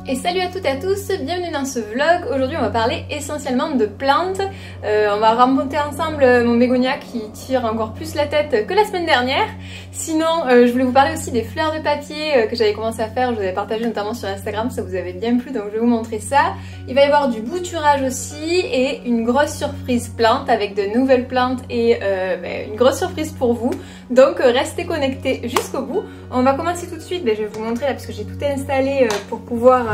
Et salut à toutes et à tous, bienvenue dans ce vlog. Aujourd'hui on va parler essentiellement de plantes. On va remonter ensemble mon bégonia qui tire encore plus la tête que la semaine dernière. Sinon je voulais vous parler aussi des fleurs de papier que j'avais commencé à faire, je vous avais partagé notamment sur Instagram, ça vous avait bien plu donc je vais vous montrer ça. Il va y avoir du bouturage aussi et une grosse surprise plante avec de nouvelles plantes et une grosse surprise pour vous. Donc restez connectés jusqu'au bout. On va commencer tout de suite, je vais vous montrer là parce que j'ai tout installé pour pouvoir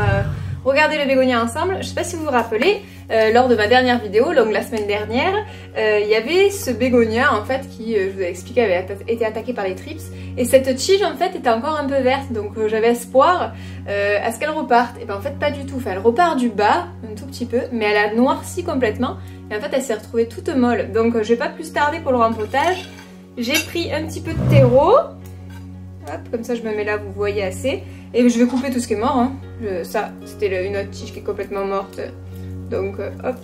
regarder le bégonia ensemble. Je sais pas si vous vous rappelez, lors de ma dernière vidéo, donc la semaine dernière, il y avait ce bégonia en fait qui, je vous ai expliqué, avait été attaqué par les trips. Et cette tige en fait était encore un peu verte, donc j'avais espoir à ce qu'elle reparte. Et ben en fait pas du tout, enfin, elle repart du bas un tout petit peu, mais elle a noirci complètement. Et en fait elle s'est retrouvée toute molle. Donc je vais pas plus tarder pour le rempotage. J'ai pris un petit peu de terreau. Hop, comme ça je me mets là, vous voyez assez. Et je vais couper tout ce qui est mort. Hein. Ça, c'était une autre tige qui est complètement morte. Donc hop,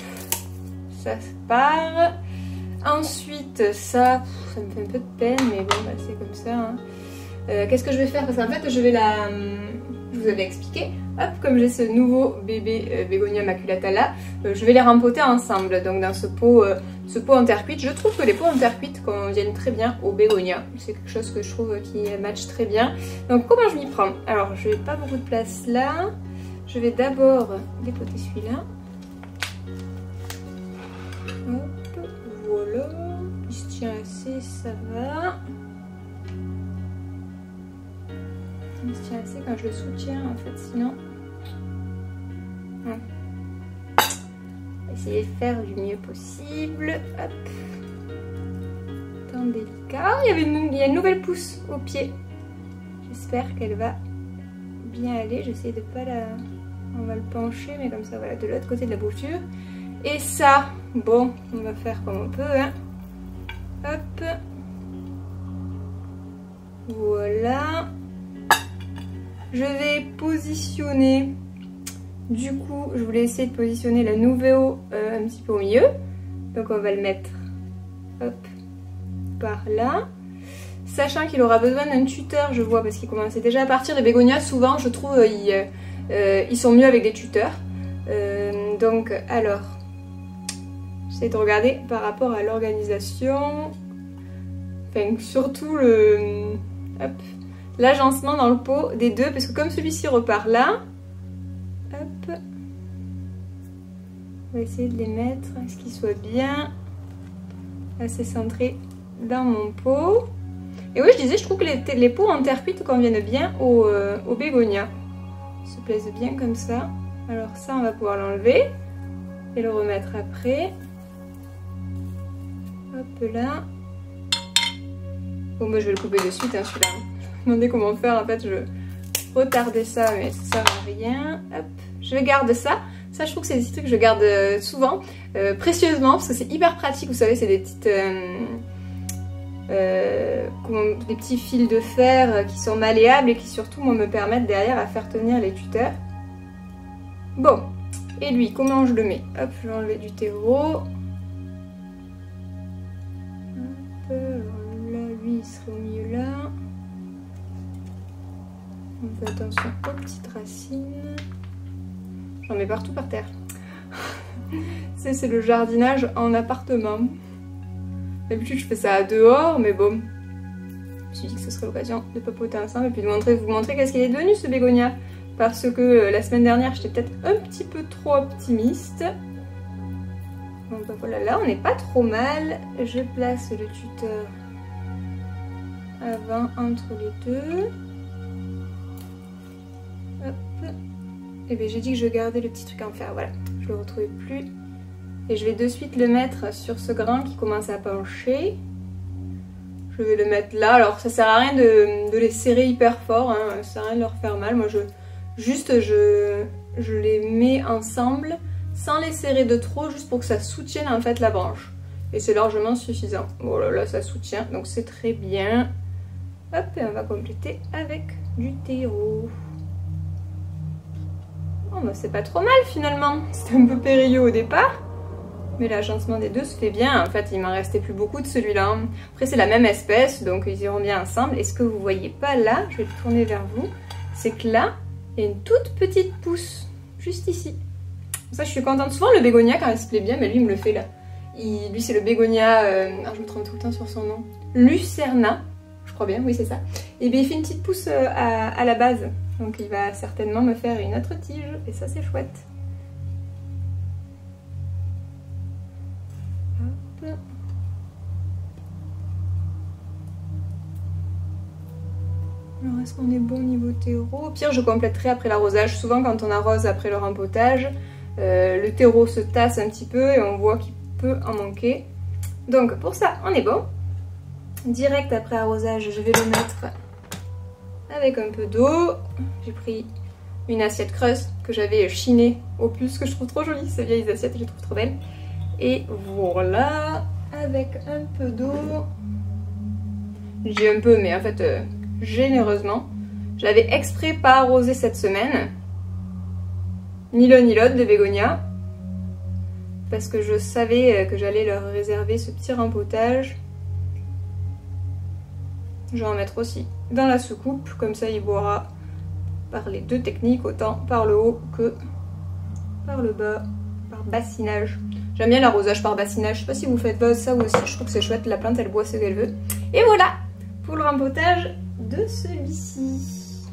ça part. Ensuite, ça me fait un peu de peine, mais bon, bah, c'est comme ça. Hein. Qu'est-ce que je vais faire? Parce qu'en fait, je vais la... Je vous avais expliqué. Hop, comme j'ai ce nouveau bébé bégonia maculata là, je vais les rempoter ensemble. Donc dans ce pot en terre cuite. Je trouve que les pots en terre cuite conviennent très bien au bégonia. C'est quelque chose que je trouve qui match très bien. Donc comment je m'y prends? Alors, je n'ai pas beaucoup de place là. Je vais d'abord dépoter celui-là. Hop, voilà. Il se tient assez, ça va. Il se tient assez quand je le soutiens en fait, sinon... On va essayer de faire du mieux possible. Hop. Tant délicat. Il y a une nouvelle pousse au pied. J'espère qu'elle va bien aller. J'essaie de pas la... On va le pencher, mais comme ça, voilà, de l'autre côté de la bouture. Et ça, bon, on va faire comme on peut, hein. Hop. Voilà. Je vais positionner, du coup, je voulais essayer de positionner la Nuveo un petit peu au milieu. Donc on va le mettre, hop, par là. Sachant qu'il aura besoin d'un tuteur, je vois, parce qu'il commençait déjà à partir. Les bégonias, souvent, je trouve, ils sont mieux avec des tuteurs. Donc, alors, j'essaie de regarder par rapport à l'organisation. Enfin, surtout le... Hop. L'agencement dans le pot des deux, parce que comme celui-ci repart là, hop, on va essayer de les mettre, à ce qu'ils soient bien assez centrés dans mon pot. Et oui, je disais, je trouve que les pots en terre cuite conviennent bien au bégonia. Ils se plaisent bien comme ça. Alors ça, on va pouvoir l'enlever et le remettre après. Hop là. Bon, moi je vais le couper de suite, hein, celui-là. Je me demandais comment faire, en fait je retardais ça mais ça sert à rien. Hop, je garde ça. Ça je trouve que c'est des petits trucs que je garde souvent, précieusement, parce que c'est hyper pratique, vous savez, c'est des petites des petits fils de fer qui sont malléables et qui surtout me permettent derrière à faire tenir les tuteurs. Bon, et lui, comment je le mets? Hop, je vais enlever du terreau. Hop, là, lui il serait au milieu là. On fait attention aux petites racines. J'en mets partout par terre. C'est le jardinage en appartement. D'habitude je fais ça dehors, mais bon. Je me suis dit que ce serait l'occasion de papoter ensemble et puis de vous montrer qu'est-ce qu'il est devenu ce bégonia. Parce que la semaine dernière j'étais peut-être un petit peu trop optimiste. Donc voilà, là on n'est pas trop mal. Je place le tuteur avant entre les deux. Hop. Et bien j'ai dit que je gardais le petit truc en fer, voilà, je le retrouvais plus. Et je vais de suite le mettre sur ce grand qui commence à pencher. Je vais le mettre là, alors ça sert à rien de les serrer hyper fort, hein. Ça sert à rien de leur faire mal. Moi je les mets ensemble sans les serrer de trop, juste pour que ça soutienne en fait la branche. Et c'est largement suffisant. Voilà, là ça soutient, donc c'est très bien. Hop, et on va compléter avec du terreau. Oh bah c'est pas trop mal finalement, c'était un peu périlleux au départ, mais l'agencement des deux se fait bien. En fait il m'en restait plus beaucoup de celui-là. Après c'est la même espèce donc ils iront bien ensemble. Et ce que vous voyez pas là, je vais le tourner vers vous, c'est que là et une toute petite pousse, juste ici. Ça je suis contente. Souvent le bégonia quand il se plaît bien, mais lui il me le fait là. Lui c'est le bégonia, je me trompe tout le temps sur son nom, Lucerna, je crois bien, oui c'est ça. Et bien il fait une petite pousse à la base, donc il va certainement me faire une autre tige, et ça c'est chouette. Hop. Alors est-ce qu'on est bon niveau terreau? Au pire je compléterai après l'arrosage. Souvent quand on arrose après le rempotage, le terreau se tasse un petit peu et on voit qu'il peut en manquer. Donc pour ça on est bon. Direct après arrosage je vais le mettre avec un peu d'eau. J'ai pris une assiette creuse que j'avais chinée au plus, que je trouve trop jolie, ces vieilles assiettes, je les trouve trop belles. Et voilà, avec un peu d'eau. J'ai un peu, mais en fait généreusement. J'avais exprès pas arrosé cette semaine, ni l'un ni l'autre, de bégonia, parce que je savais que j'allais leur réserver ce petit rempotage. Je vais en mettre aussi dans la soucoupe, comme ça il boira par les deux techniques, autant par le haut que par le bas, par bassinage. J'aime bien l'arrosage par bassinage, je sais pas si vous faites ça aussi, je trouve que c'est chouette, la plante elle boit ce qu'elle veut. Et voilà pour le rempotage de celui-ci.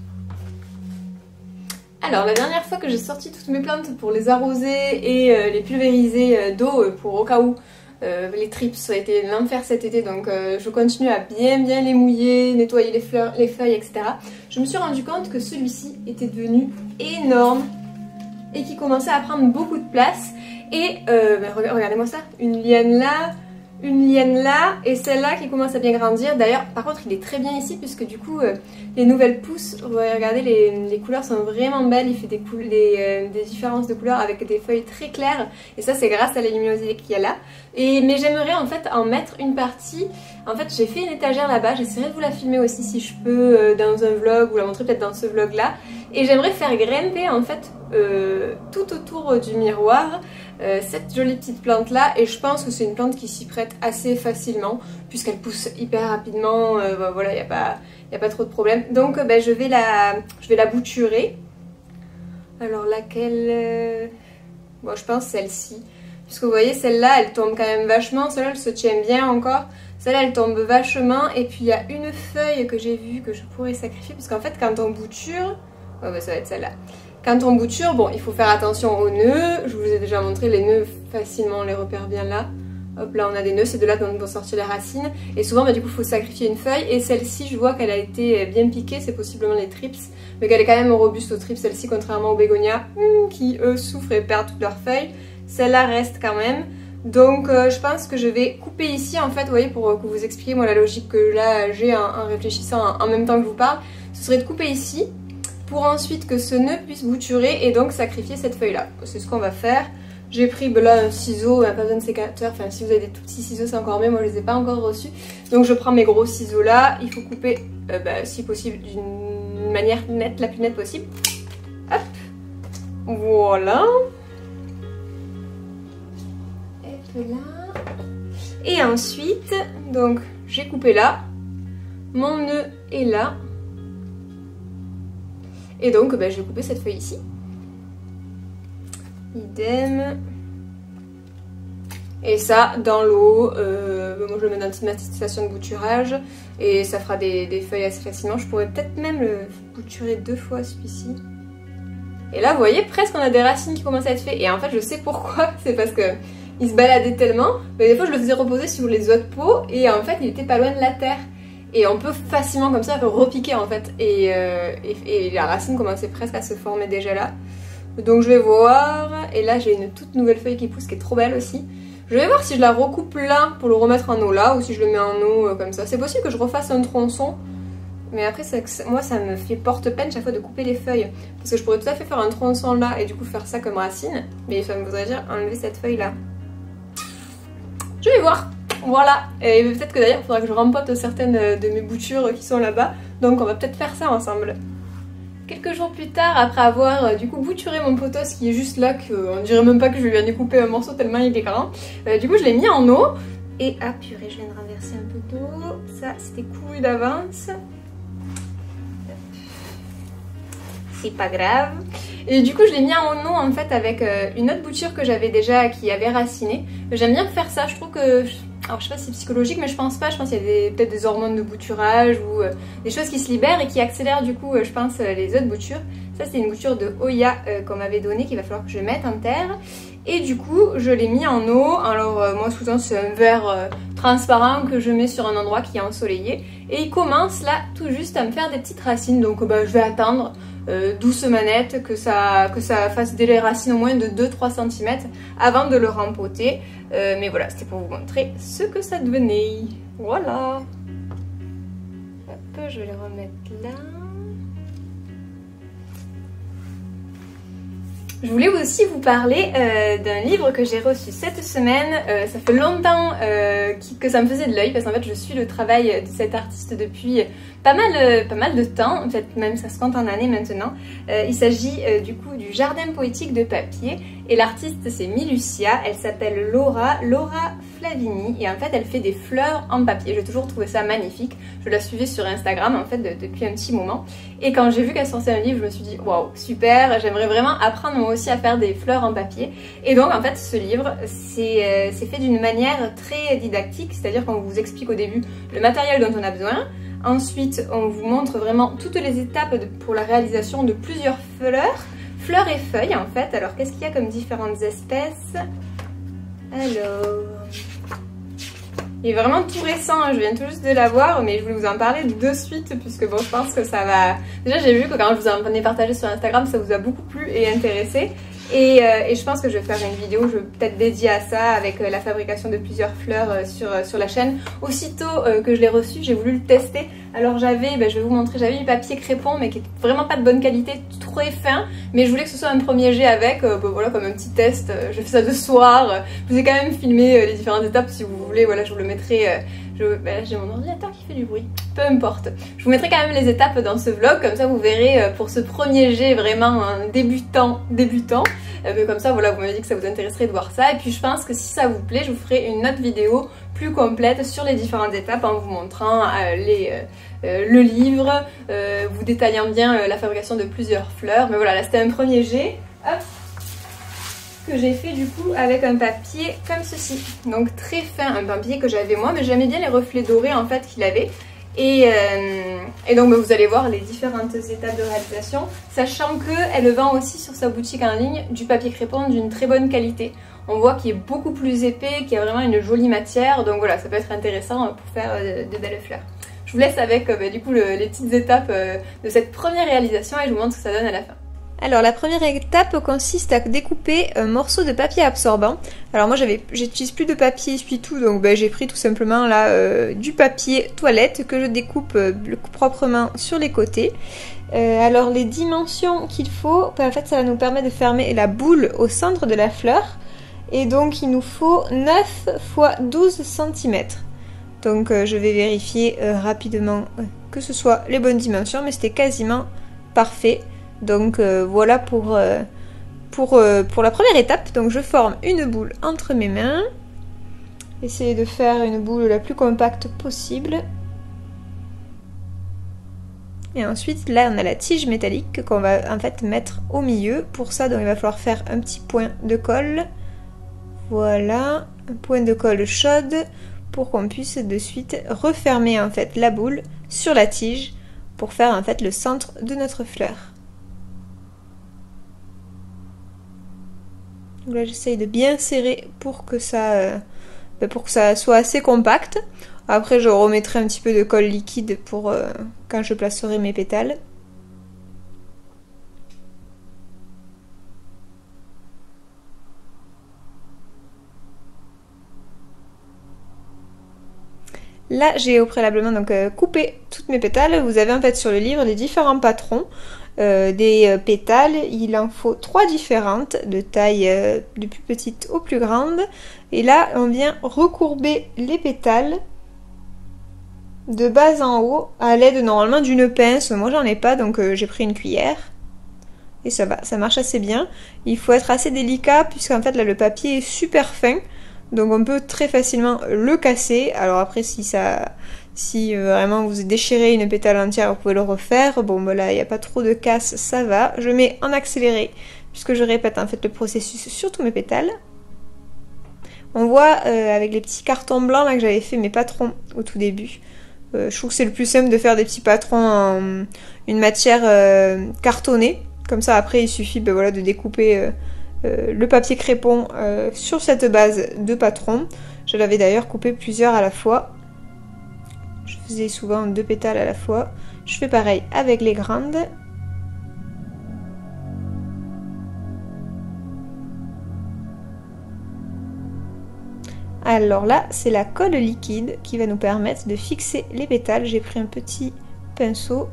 Alors la dernière fois que j'ai sorti toutes mes plantes pour les arroser et les pulvériser d'eau pour au cas où les trips, ça a été l'enfer cet été, donc je continue à bien les mouiller, nettoyer les fleurs, les feuilles, etc. Je me suis rendu compte que celui-ci était devenu énorme et qui commençait à prendre beaucoup de place. Et regardez-moi ça, une liane là et celle-là qui commence à bien grandir. D'ailleurs par contre il est très bien ici puisque du coup les nouvelles pousses, regardez les couleurs sont vraiment belles, il fait des différences de couleurs avec des feuilles très claires et ça c'est grâce à la luminosité qu'il y a là. Mais j'aimerais en fait en mettre une partie. En fait j'ai fait une étagère là-bas, j'essaierai de vous la filmer aussi si je peux dans un vlog ou la montrer peut-être dans ce vlog là. Et j'aimerais faire grimper en fait tout autour du miroir cette jolie petite plante là, et je pense que c'est une plante qui s'y prête assez facilement puisqu'elle pousse hyper rapidement, voilà, il n'y a pas trop de problème. Donc je vais la bouturer. Alors laquelle bon, je pense celle-ci, puisque vous voyez celle-là elle tombe quand même vachement, celle-là elle se tient bien encore, celle-là elle tombe vachement, et puis il y a une feuille que j'ai vue que je pourrais sacrifier, parce qu'en fait quand on bouture, ça va être celle-là. Quand on bouture, bon, il faut faire attention aux nœuds. Je vous ai déjà montré les nœuds, facilement on les repère bien là. Hop, là on a des nœuds, c'est de là dont vont sortir les racines. Et souvent, du coup, il faut sacrifier une feuille. Et celle-ci, je vois qu'elle a été bien piquée, c'est possiblement les trips. Mais qu'elle est quand même robuste aux trips, celle-ci, contrairement aux bégonias, qui eux souffrent et perdent toutes leurs feuilles. Celle-là reste quand même. Donc je pense que je vais couper ici, en fait, vous voyez, pour que vous expliquiez moi la logique que là j'ai en réfléchissant en même temps que je vous parle. Ce serait de couper ici, pour ensuite que ce nœud puisse bouturer et donc sacrifier cette feuille là. C'est ce qu'on va faire. J'ai pris là un ciseau, pas besoin de sécateur, enfin si vous avez des tout petits ciseaux c'est encore mieux, moi je les ai pas encore reçus. Donc je prends mes gros ciseaux là, il faut couper si possible d'une manière nette, la plus nette possible. Hop, voilà. Et là. Et ensuite, donc j'ai coupé là, mon nœud est là. Et donc je vais couper cette feuille ici. Idem. Et ça dans l'eau, moi je le mets dans une petite station de bouturage et ça fera des feuilles assez facilement. Je pourrais peut-être même le bouturer 2 fois celui-ci. Et là vous voyez presque on a des racines qui commencent à être faites. Et en fait je sais pourquoi, c'est parce que il se baladait tellement, mais des fois je le faisais reposer sur les autres pots et en fait il était pas loin de la terre. Et on peut facilement comme ça repiquer en fait. Et la racine commençait presque à se former déjà là. Donc je vais voir. Et là j'ai une toute nouvelle feuille qui pousse qui est trop belle aussi. Je vais voir si je la recoupe là pour le remettre en eau là, ou si je le mets en eau comme ça. C'est possible que je refasse un tronçon. Mais après moi ça me fait porte-peine chaque fois de couper les feuilles. Parce que je pourrais tout à fait faire un tronçon là et du coup faire ça comme racine. Mais ça me voudrait dire enlever cette feuille là. Je vais voir. Voilà, et peut-être que d'ailleurs il faudra que je rempote certaines de mes boutures qui sont là-bas. Donc on va peut-être faire ça ensemble. Quelques jours plus tard, après avoir du coup bouturé mon potos qui est juste là, qu'on dirait même pas que je lui ai découpé un morceau tellement il est grand. Du coup je l'ai mis en eau. Et ah purée, je viens de renverser un peu d'eau. Ça c'était couru d'avance. c'est pas grave. Et du coup je l'ai mis en eau en fait avec une autre bouture que j'avais déjà qui avait raciné. J'aime bien faire ça, je trouve que... Alors je sais pas si c'est psychologique mais je pense pas, je pense qu'il y a peut-être des hormones de bouturage ou des choses qui se libèrent et qui accélèrent du coup je pense les autres boutures. Ça c'est une bouture de Oya qu'on m'avait donnée qu'il va falloir que je mette en terre. Et du coup je l'ai mis en eau, alors moi souvent c'est un verre transparent que je mets sur un endroit qui est ensoleillé. Et il commence là tout juste à me faire des petites racines, donc je vais attendre douce manette que ça fasse des racines au moins de 2-3 cm avant de le rempoter. Mais voilà, c'était pour vous montrer ce que ça devenait. Voilà. Hop, je vais les remettre là. Je voulais aussi vous parler d'un livre que j'ai reçu cette semaine. Ça fait longtemps que ça me faisait de l'œil parce qu'en fait je suis le travail de cet artiste depuis pas mal de temps, en fait même ça se compte en années maintenant. Il s'agit du coup du Jardin poétique de papier et l'artiste c'est Milucia, elle s'appelle Laura Flavini et en fait elle fait des fleurs en papier. J'ai toujours trouvé ça magnifique, je la suivais sur Instagram en fait depuis un petit moment et quand j'ai vu qu'elle sortait un livre je me suis dit waouh super, j'aimerais vraiment apprendre moi aussi à faire des fleurs en papier. Et donc en fait ce livre c'est fait d'une manière très didactique, c'est-à-dire qu'on vous explique au début le matériel dont on a besoin. Ensuite, on vous montre vraiment toutes les étapes pour la réalisation de plusieurs fleurs et feuilles en fait. Alors qu'est-ce qu'il y a comme différentes espèces? Alors, il est vraiment tout récent, hein. Je viens tout juste de l'avoir, mais je voulais vous en parler de suite puisque bon, je pense que ça va... Déjà j'ai vu que quand je vous en ai partagé sur Instagram, ça vous a beaucoup plu et intéressé. Et je pense que je vais faire une vidéo, je vais peut-être dédiée à ça avec la fabrication de plusieurs fleurs sur la chaîne. Aussitôt que je l'ai reçu, j'ai voulu le tester. Alors j'avais, je vais vous montrer, j'avais du papier crépon mais qui est vraiment pas de bonne qualité, très fin. Mais je voulais que ce soit un premier jet avec, voilà, comme un petit test. J'ai fait ça de soir. Je vous ai quand même filmé les différentes étapes si vous voulez. Voilà, je vous le mettrai. J'ai mon ordinateur qui fait du bruit. Peu importe. Je vous mettrai quand même les étapes dans ce vlog, comme ça vous verrez pour ce premier jet vraiment un débutant. Comme ça voilà, vous m'avez dit que ça vous intéresserait de voir ça. Et puis je pense que si ça vous plaît, je vous ferai une autre vidéo plus complète sur les différentes étapes en vous montrant le livre, vous détaillant bien la fabrication de plusieurs fleurs. Mais voilà, là c'était un premier jet. Hop, que j'ai fait du coup avec un papier comme ceci, donc très fin, un papier que j'avais moi, mais j'aimais bien les reflets dorés en fait qu'il avait. Et donc vous allez voir les différentes étapes de réalisation, sachant qu'elle vend aussi sur sa boutique en ligne du papier crépon d'une très bonne qualité. On voit qu'il est beaucoup plus épais, qu'il y a vraiment une jolie matière, donc voilà, ça peut être intéressant pour faire de belles fleurs. Je vous laisse avec du coup les petites étapes de cette première réalisation et je vous montre ce que ça donne à la fin. Alors la première étape consiste à découper un morceau de papier absorbant. Alors moi j'utilise plus de papier essuie-tout, donc j'ai pris tout simplement là du papier toilette que je découpe proprement sur les côtés. Alors les dimensions qu'il faut, en fait ça va nous permettre de fermer la boule au centre de la fleur. Et donc il nous faut 9 x 12 cm. Donc je vais vérifier rapidement que ce soit les bonnes dimensions, mais c'était quasiment parfait. Donc voilà pour la première étape. Donc je forme une boule entre mes mains. Essayez de faire une boule la plus compacte possible. Et ensuite là on a la tige métallique qu'on va en fait mettre au milieu. Pour ça donc il va falloir faire un petit point de colle. Voilà, un point de colle chaude pour qu'on puisse de suite refermer en fait la boule sur la tige pour faire en fait le centre de notre fleur. Donc là j'essaye de bien serrer pour que ça soit assez compact. Après je remettrai un petit peu de colle liquide pour quand je placerai mes pétales. Là j'ai au préalablement donc coupé toutes mes pétales. Vous avez en fait sur le livre les différents patrons des pétales. Il en faut 3 différentes de taille du plus petite au plus grande. Et là on vient recourber les pétales de bas en haut à l'aide normalement d'une pince. Moi j'en ai pas donc j'ai pris une cuillère. Et ça va, ça marche assez bien. Il faut être assez délicat puisqu'en fait là le papier est super fin. Donc on peut très facilement le casser. Alors après si ça Si vraiment vous déchirez une pétale entière, vous pouvez le refaire. Bon, ben là, il n'y a pas trop de casse, ça va. Je mets en accéléré, puisque je répète en fait le processus sur tous mes pétales. On voit avec les petits cartons blancs là que j'avais fait mes patrons au tout début. Je trouve que c'est le plus simple de faire des petits patrons en une matière cartonnée. Comme ça, après, il suffit ben, voilà, de découper le papier crépon sur cette base de patron. Je l'avais d'ailleurs coupé plusieurs à la fois. Je faisais souvent 2 pétales à la fois. Je fais pareil avec les grandes. Alors là, c'est la colle liquide qui va nous permettre de fixer les pétales. J'ai pris un petit pinceau.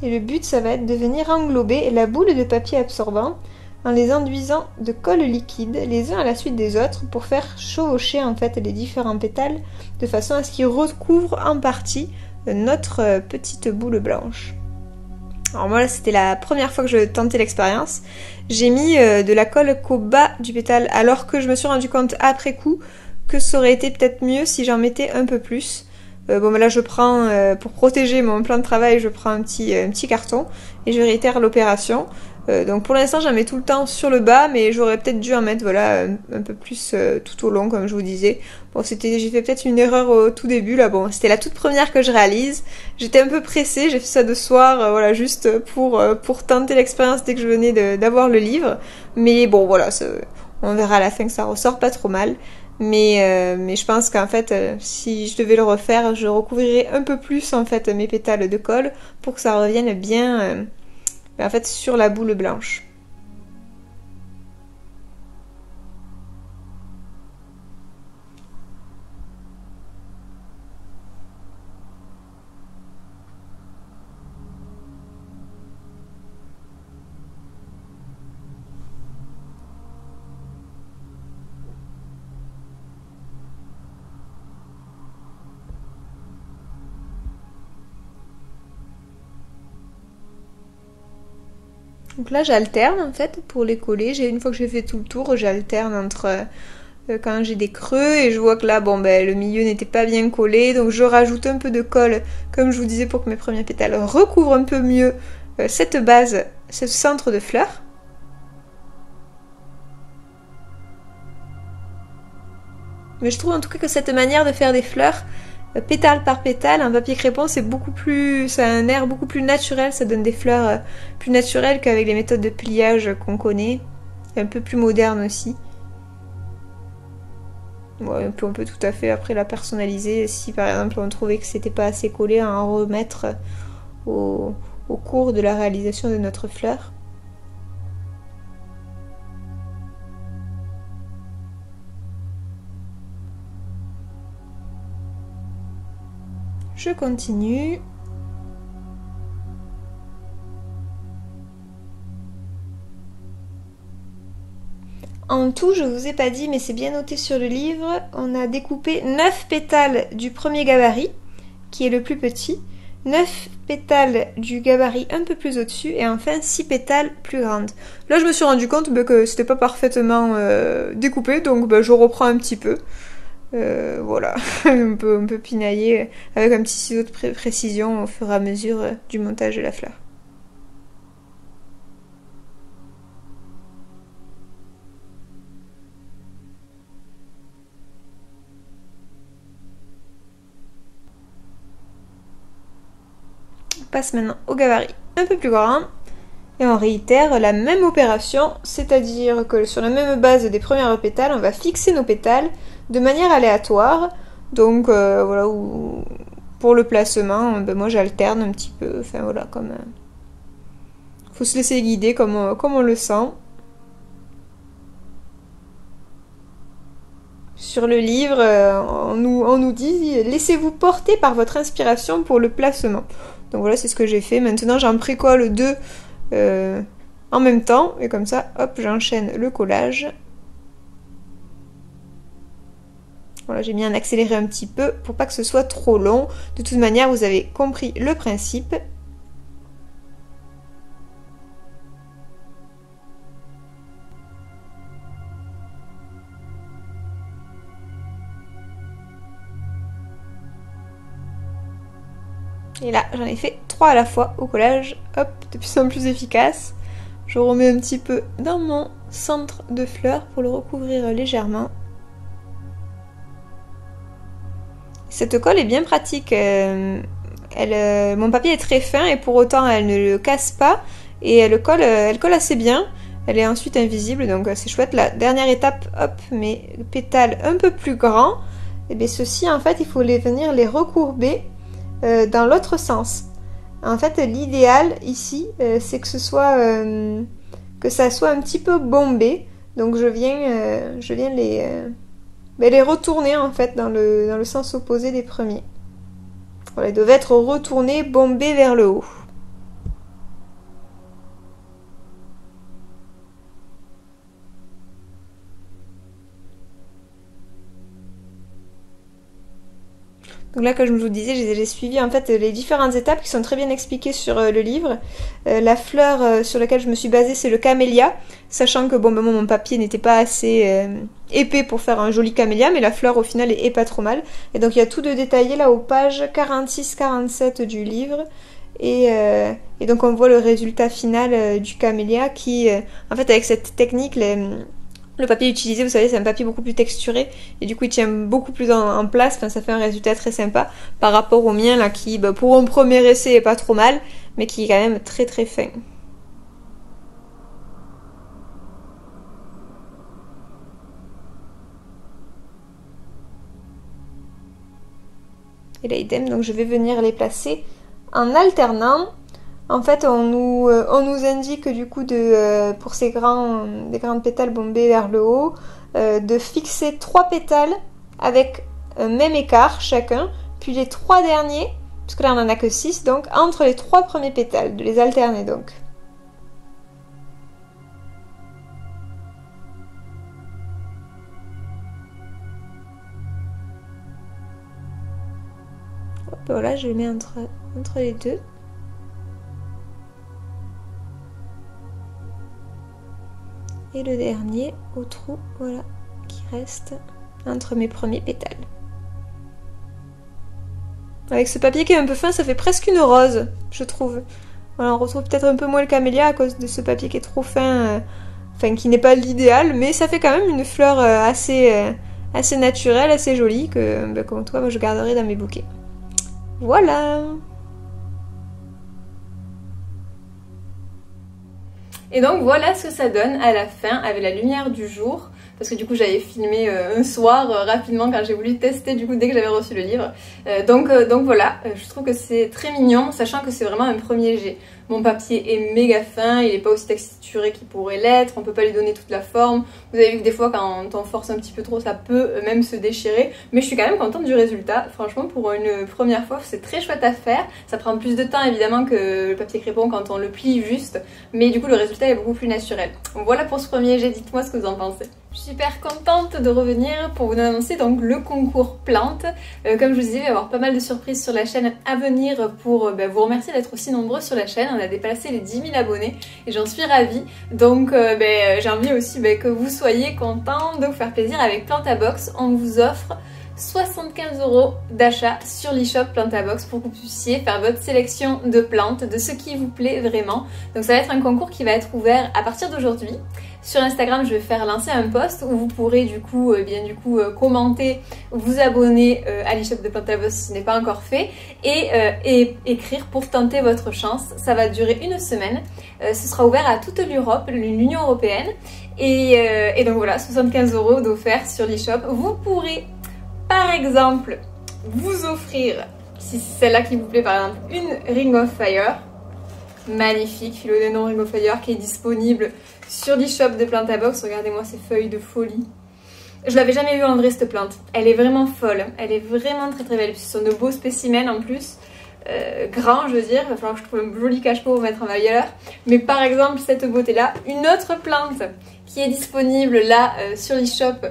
Et le but, ça va être de venir englober la boule de papier absorbant en les enduisant de colle liquide les uns à la suite des autres pour faire chevaucher en fait les différents pétales de façon à ce qu'ils recouvrent en partie notre petite boule blanche. Alors moi là c'était la première fois que je tentais l'expérience. J'ai mis de la colle qu'au bas du pétale alors que je me suis rendu compte après coup que ça aurait été peut-être mieux si j'en mettais un peu plus. Bon ben là je prends, pour protéger mon plan de travail, je prends un petit carton et je réitère l'opération. Donc pour l'instant j'en mets tout le temps sur le bas, mais j'aurais peut-être dû en mettre voilà un peu plus tout au long comme je vous disais. Bon j'ai fait peut-être une erreur au tout début là, bon c'était la toute première que je réalise. J'étais un peu pressée, j'ai fait ça de soir, voilà juste pour tenter l'expérience dès que je venais d'avoir le livre. Mais bon voilà, on verra à la fin que ça ressort pas trop mal. Mais je pense qu'en fait, si je devais le refaire, je recouvrirais un peu plus en fait mes pétales de colle pour que ça revienne bien en fait sur la boule blanche. Donc là j'alterne en fait pour les coller. Une fois que j'ai fait tout le tour, j'alterne entre quand j'ai des creux et je vois que là bon ben le milieu n'était pas bien collé, donc je rajoute un peu de colle comme je vous disais pour que mes premiers pétales recouvrent un peu mieux cette base, ce centre de fleurs. Mais je trouve en tout cas que cette manière de faire des fleurs pétale par pétale, un papier crépon, c'est beaucoup plus, ça a un air beaucoup plus naturel, ça donne des fleurs plus naturelles qu'avec les méthodes de pliage qu'on connaît, et un peu plus moderne aussi. Ouais, on peut tout à fait après la personnaliser, si par exemple on trouvait que c'était pas assez collé, à en remettre au cours de la réalisation de notre fleur. Je continue. En tout, je vous ai pas dit, mais c'est bien noté sur le livre, on a découpé 9 pétales du premier gabarit, qui est le plus petit, 9 pétales du gabarit un peu plus au-dessus, et enfin 6 pétales plus grandes. Là, je me suis rendu compte que c'était pas parfaitement découpé, donc je reprends un petit peu. Voilà, on peut pinailler avec un petit ciseau de précision au fur et à mesure du montage de la fleur. On passe maintenant au gabarit un peu plus grand et on réitère la même opération, c'est-à-dire que sur la même base des premières pétales, on va fixer nos pétales de manière aléatoire. Donc voilà, pour le placement, moi j'alterne un petit peu, enfin voilà, comme faut se laisser guider comme on le sent. Sur le livre, on nous dit laissez-vous porter par votre inspiration pour le placement. Donc voilà, c'est ce que j'ai fait. Maintenant, j'en précolle 2 en même temps et comme ça, hop, j'enchaîne le collage. Voilà, j'ai mis un accéléré un petit peu pour pas que ce soit trop long. De toute manière, vous avez compris le principe. Et là, j'en ai fait 3 à la fois au collage. Hop, de plus en plus efficace. Je remets un petit peu dans mon centre de fleurs pour le recouvrir légèrement. Cette colle est bien pratique. Mon papier est très fin et pour autant elle ne le casse pas. Et elle colle assez bien. Elle est ensuite invisible, donc c'est chouette. La dernière étape, hop, mes pétales un peu plus grands. Et bien ceux-ci, en fait, il faut venir les recourber dans l'autre sens. En fait, l'idéal ici, c'est que ça soit un petit peu bombé. Donc je viens les retourner en fait dans le sens opposé des premiers. Voilà, ils doivent être retournés, bombés vers le haut. Donc là, comme je vous disais, j'ai suivi en fait les différentes étapes qui sont très bien expliquées sur le livre. La fleur sur laquelle je me suis basée, c'est le camélia, sachant que mon papier n'était pas assez épais pour faire un joli camélia, mais la fleur au final est pas trop mal. Et donc il y a tout de détaillé là aux pages 46-47 du livre. Et donc on voit le résultat final du camélia qui, en fait avec cette technique, le papier utilisé, vous savez, c'est un papier beaucoup plus texturé et du coup il tient beaucoup plus en place, enfin, ça fait un résultat très sympa par rapport au mien là qui, pour un premier essai est pas trop mal, mais qui est quand même très très fin. Et là idem, donc je vais venir les placer en alternant. En fait, on nous indique du coup pour des grands pétales bombés vers le haut, de fixer 3 pétales avec un même écart chacun, puis les 3 derniers, parce que là on n'en a que 6, donc entre les 3 premiers pétales, de les alterner donc. Hop, voilà, je le mets entre les deux. Et le dernier au trou, voilà, qui reste entre mes premiers pétales. Avec ce papier qui est un peu fin, ça fait presque une rose, je trouve. Voilà, on retrouve peut-être un peu moins le camélia à cause de ce papier qui est trop fin, qui n'est pas l'idéal, mais ça fait quand même une fleur assez naturelle, assez jolie, que, comme toi, moi, je garderai dans mes bouquets. Voilà! Et donc voilà ce que ça donne à la fin avec la lumière du jour. Parce que du coup j'avais filmé un soir rapidement quand j'ai voulu tester du coup dès que j'avais reçu le livre. Donc voilà, je trouve que c'est très mignon, sachant que c'est vraiment un premier jet. Mon papier est méga fin, il n'est pas aussi texturé qu'il pourrait l'être, on peut pas lui donner toute la forme. Vous avez vu que des fois quand on force un petit peu trop ça peut même se déchirer. Mais je suis quand même contente du résultat, franchement pour une première fois c'est très chouette à faire. Ça prend plus de temps évidemment que le papier crépon quand on le plie juste. Mais du coup le résultat est beaucoup plus naturel. Donc voilà pour ce premier jet, dites-moi ce que vous en pensez. Je suis super contente de revenir pour vous annoncer donc le concours plantes. Comme je vous disais, il va y avoir pas mal de surprises sur la chaîne à venir pour vous remercier d'être aussi nombreux sur la chaîne. On a dépassé les 10 000 abonnés et j'en suis ravie. Donc j'ai envie aussi que vous soyez contents de vous faire plaisir avec Plantabox. On vous offre 75 € d'achat sur l'e-shop Plantabox pour que vous puissiez faire votre sélection de plantes, de ce qui vous plaît vraiment. Donc ça va être un concours qui va être ouvert à partir d'aujourd'hui. Sur Instagram, je vais faire lancer un post où vous pourrez du coup commenter, vous abonner à l'e-shop de Plantabox si ce n'est pas encore fait et écrire pour tenter votre chance. Ça va durer une semaine. Ce sera ouvert à toute l'Union européenne et donc voilà, 75 € d'offert sur l'e-shop. Vous pourrez par exemple vous offrir, si c'est celle-là qui vous plaît par exemple, une Ring of Fire. Magnifique, philodendron Ring of Fire qui est disponible sur l'e-shop de Plantabox. Regardez-moi ces feuilles de folie. Je l'avais jamais vue en vrai cette plante. Elle est vraiment folle. Elle est vraiment très très belle. Ce sont de beaux spécimens en plus. Grands je veux dire. Il va falloir que je trouve un joli cache-pot pour mettre en valeur. Mais par exemple cette beauté là. Une autre plante qui est disponible là sur l'e-shop.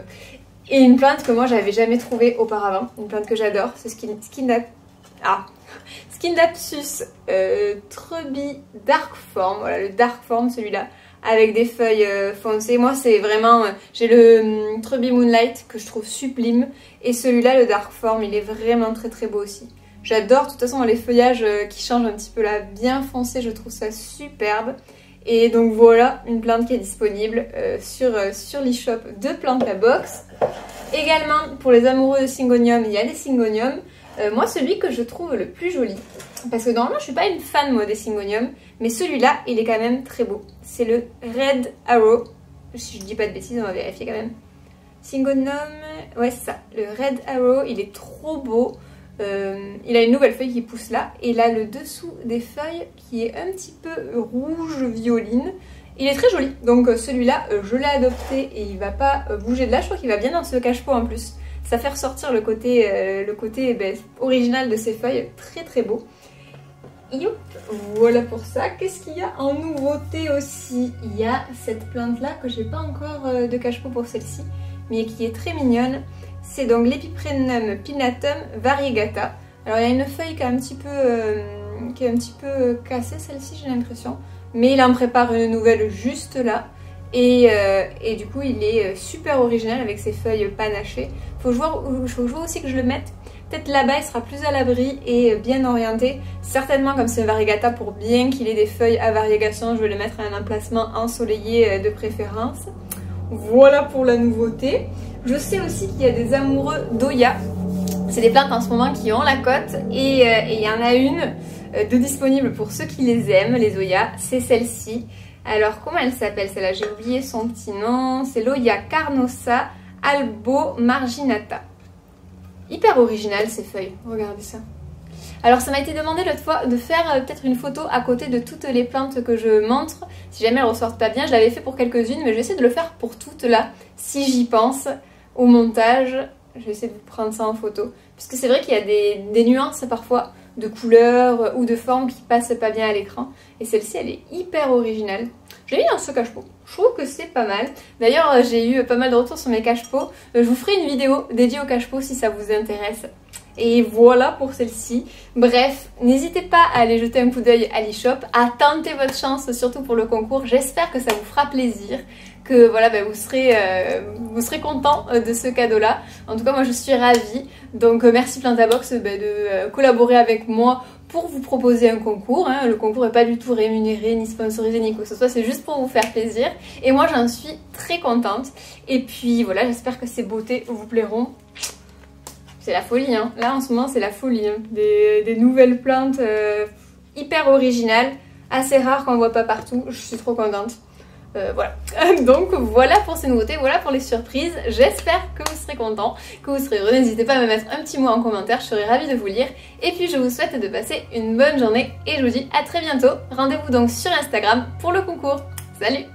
Et une plante que moi j'avais jamais trouvée auparavant. Une plante que j'adore. C'est Scindapsus Trebi Darkform, voilà le Darkform celui-là, avec des feuilles foncées. Moi c'est vraiment, j'ai le Trebi Moonlight que je trouve sublime et celui-là le Darkform il est vraiment très très beau aussi. J'adore de toute façon les feuillages qui changent un petit peu là, bien foncé, je trouve ça superbe. Et donc voilà une plante qui est disponible sur l'e-shop de Plantabox. Également pour les amoureux de Syngonium, il y a des Syngoniums. Moi celui que je trouve le plus joli, parce que normalement je suis pas une fan moi des Syngoniums, mais celui-là il est quand même très beau. C'est le Red Arrow, si je dis pas de bêtises on va vérifier quand même. Syngonium, ouais c'est ça, le Red Arrow, il est trop beau. Il a une nouvelle feuille qui pousse là, et là le dessous des feuilles qui est un petit peu rouge violine. Il est très joli, donc celui-là je l'ai adopté et il va pas bouger de là, je crois qu'il va bien dans ce cache-pot en plus. Ça fait ressortir le côté original de ces feuilles, très très beau. Youp, voilà pour ça. Qu'est-ce qu'il y a en nouveauté aussi? Il y a cette plante là que j'ai pas encore de cache-pot pour celle-ci, mais qui est très mignonne. C'est donc l'Epiprenum pinnatum variegata. Alors il y a une feuille qui est un petit peu cassée celle-ci j'ai l'impression, mais il en prépare une nouvelle juste là. Et du coup il est super original avec ses feuilles panachées. Faut voir aussi que je le mette. Peut-être là-bas il sera plus à l'abri et bien orienté. Certainement comme c'est un variegata, pour bien qu'il ait des feuilles à variegation, je vais le mettre à un emplacement ensoleillé de préférence. Voilà pour la nouveauté. Je sais aussi qu'il y a des amoureux d'Oya. C'est des plantes en ce moment qui ont la cote et il y en a une de disponible pour ceux qui les aiment, les Oya. C'est celle-ci. Alors comment elle s'appelle celle-là? J'ai oublié son petit nom. C'est l'Oya carnosa albo marginata. Hyper original ces feuilles. Regardez ça. Alors ça m'a été demandé l'autre fois de faire peut-être une photo à côté de toutes les plantes que je montre. Si jamais elles ne ressortent pas bien, je l'avais fait pour quelques-unes, mais je vais essayer de le faire pour toutes là, si j'y pense, au montage. Je vais essayer de vous prendre ça en photo. Parce que c'est vrai qu'il y a des nuances parfois de couleurs ou de formes qui passent pas bien à l'écran. Et celle-ci, elle est hyper originale. Je l'ai mis dans ce cache-pot. Je trouve que c'est pas mal. D'ailleurs, j'ai eu pas mal de retours sur mes cache-pots. Je vous ferai une vidéo dédiée au cache-pot si ça vous intéresse. Et voilà pour celle-ci. Bref, n'hésitez pas à aller jeter un coup d'œil à l'e-shop, à tenter votre chance, surtout pour le concours. J'espère que ça vous fera plaisir, que voilà, vous serez content de ce cadeau-là. En tout cas, moi je suis ravie. Donc merci Plantabox de collaborer avec moi pour vous proposer un concours. Le concours n'est pas du tout rémunéré, ni sponsorisé, ni quoi que ce soit. C'est juste pour vous faire plaisir. Et moi j'en suis très contente. Et puis voilà, j'espère que ces beautés vous plairont. C'est la folie, hein. Là en ce moment c'est la folie, hein. Des nouvelles plantes hyper originales, assez rares qu'on ne voit pas partout, je suis trop contente. Voilà, donc voilà pour ces nouveautés, voilà pour les surprises, j'espère que vous serez contents, que vous serez heureux, n'hésitez pas à me mettre un petit mot en commentaire, je serai ravie de vous lire. Et puis je vous souhaite de passer une bonne journée et je vous dis à très bientôt, rendez-vous donc sur Instagram pour le concours. Salut!